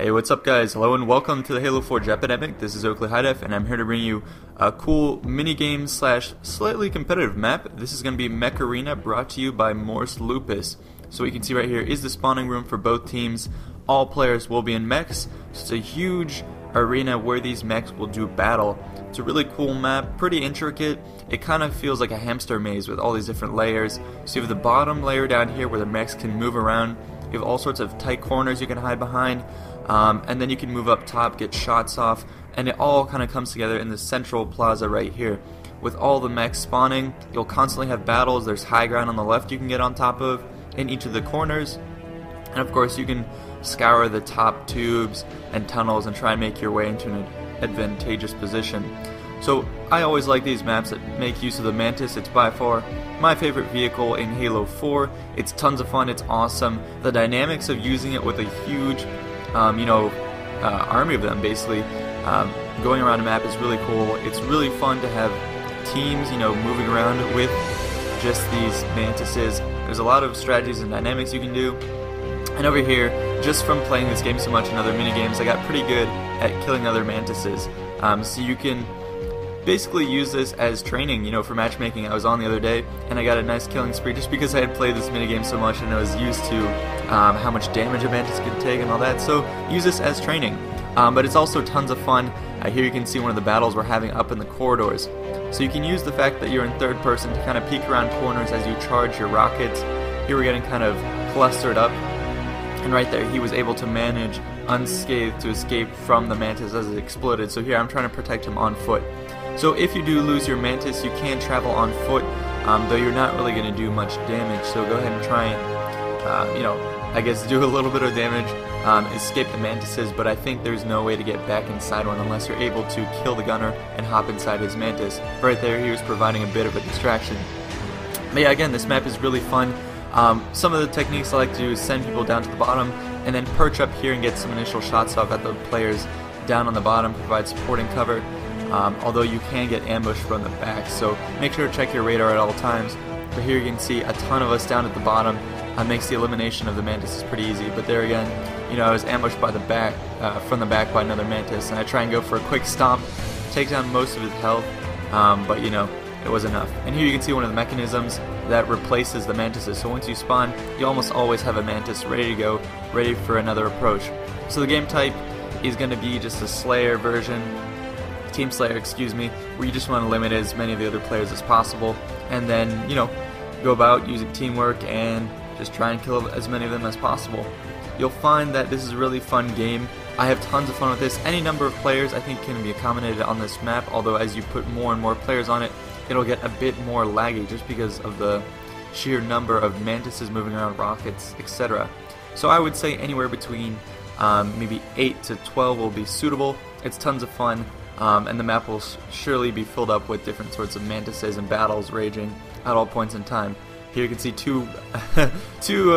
Hey, what's up guys? Hello and welcome to the Halo Forge Epidemic. This is Oakley HiDef and I'm here to bring you a cool mini-game slash slightly competitive map. This is going to be Mech Arena, brought to you by Morslupus. So what you can see right here is the spawning room for both teams. All players will be in mechs. So it's a huge arena where these mechs will do battle. It's a really cool map, pretty intricate. It kind of feels like a hamster maze with all these different layers. So you have the bottom layer down here where the mechs can move around. You have all sorts of tight corners you can hide behind. And then you can move up top, get shots off, and it all kind of comes together in the central plaza right here. With all the mechs spawning, you'll constantly have battles. There's high ground on the left you can get on top of in each of the corners. And of course you can scour the top tubes and tunnels and try and make your way into an advantageous position. So I always like these maps that make use of the Mantis. It's by far my favorite vehicle in Halo 4. It's tons of fun, it's awesome. The dynamics of using it with a huge army of them basically going around a map is really cool. It's really fun to have teams, moving around with just these mantises. There's a lot of strategies and dynamics you can do. And over here, just from playing this game so much and other mini games, I got pretty good at killing other mantises. So you can basically use this as training, for matchmaking. I was on the other day and I got a nice killing spree just because I had played this minigame so much and I was used to how much damage a mantis could take and all that, so use this as training. But it's also tons of fun. Here you can see one of the battles we're having up in the corridors. So you can use the fact that you're in third person to kind of peek around corners as you charge your rockets. Here we're getting kind of clustered up, and right there he was able to manage unscathed to escape from the mantis as it exploded. So here I'm trying to protect him on foot. So if you do lose your mantis, you can travel on foot, though you're not really going to do much damage. So go ahead and try and, I guess do a little bit of damage, escape the mantises, but I think there's no way to get back inside one unless you're able to kill the gunner and hop inside his mantis. Right there, he was providing a bit of a distraction. But yeah, again, this map is really fun. Some of the techniques I like to do is send people down to the bottom and then perch up here and get some initial shots off at the players down on the bottom, provide supporting cover. Although you can get ambushed from the back, so make sure to check your radar at all times. But here you can see a ton of us down at the bottom. Makes the elimination of the mantis pretty easy. But there again, I was ambushed by the back, from the back by another mantis, and I try and go for a quick stomp, take down most of his health, but it was enough. And here you can see one of the mechanisms that replaces the mantises. So once you spawn, you almost always have a mantis ready to go, ready for another approach. So the game type is going to be just a Slayer version. Team Slayer, excuse me, where you just want to limit as many of the other players as possible, and then, go about using teamwork and just try and kill as many of them as possible. You'll find that this is a really fun game. I have tons of fun with this. Any number of players I think can be accommodated on this map, although as you put more and more players on it, it'll get a bit more laggy just because of the sheer number of mantises moving around, rockets, etc. So I would say anywhere between maybe 8 to 12 will be suitable. It's tons of fun. And the map will surely be filled up with different sorts of mantises and battles raging at all points in time. Here you can see two of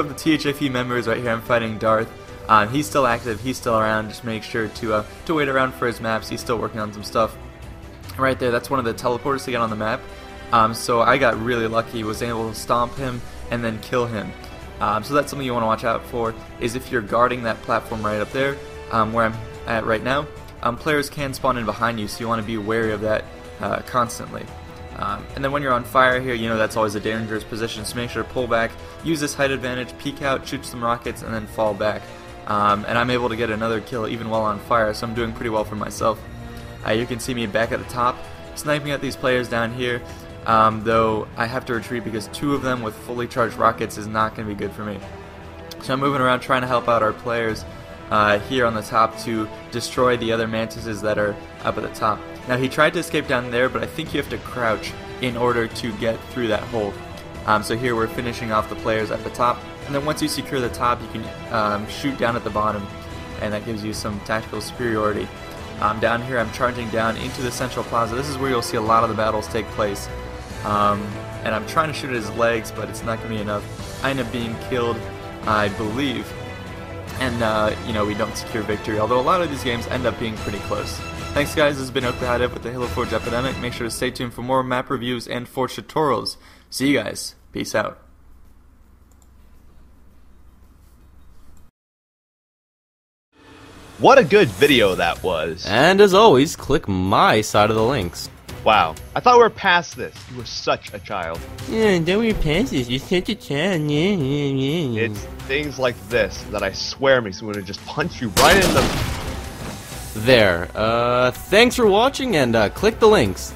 the THFE members right here. I'm fighting Darth. He's still active, he's still around. Just make sure to wait around for his maps. He's still working on some stuff. Right there, that's one of the teleporters to get on the map. So I got really lucky, was able to stomp him and then kill him. So that's something you want to watch out for, is if you're guarding that platform right up there, where I'm at right now. Players can spawn in behind you, so you want to be wary of that constantly. And then when you're on fire here, that's always a dangerous position, so make sure to pull back, use this height advantage, peek out, shoot some rockets, and then fall back. And I'm able to get another kill even while on fire, so I'm doing pretty well for myself. You can see me back at the top, sniping at these players down here, though I have to retreat because 2 of them with fully charged rockets is not going to be good for me. So I'm moving around trying to help out our players here on the top to destroy the other mantises that are up at the top. Now he tried to escape down there, but I think you have to crouch in order to get through that hole. So here we're finishing off the players at the top, and then once you secure the top you can shoot down at the bottom, and that gives you some tactical superiority. Down here I'm charging down into the central plaza. This is where you'll see a lot of the battles take place, and I'm trying to shoot at his legs, but it's not going to be enough. I end up being killed, I believe, and we don't secure victory, although a lot of these games end up being pretty close. Thanks guys, this has been Oakley HiDef with the Halo Forge Epidemic. Make sure to stay tuned for more map reviews and Forge tutorials. See you guys. Peace out. What a good video that was. And as always, click my side of the links. Wow. I thought we were past this. You were such a child. Yeah, don't we pass this? You're such a child. It's things like this that I swear makes me want to just punch you right in the... There. Thanks for watching, and click the links.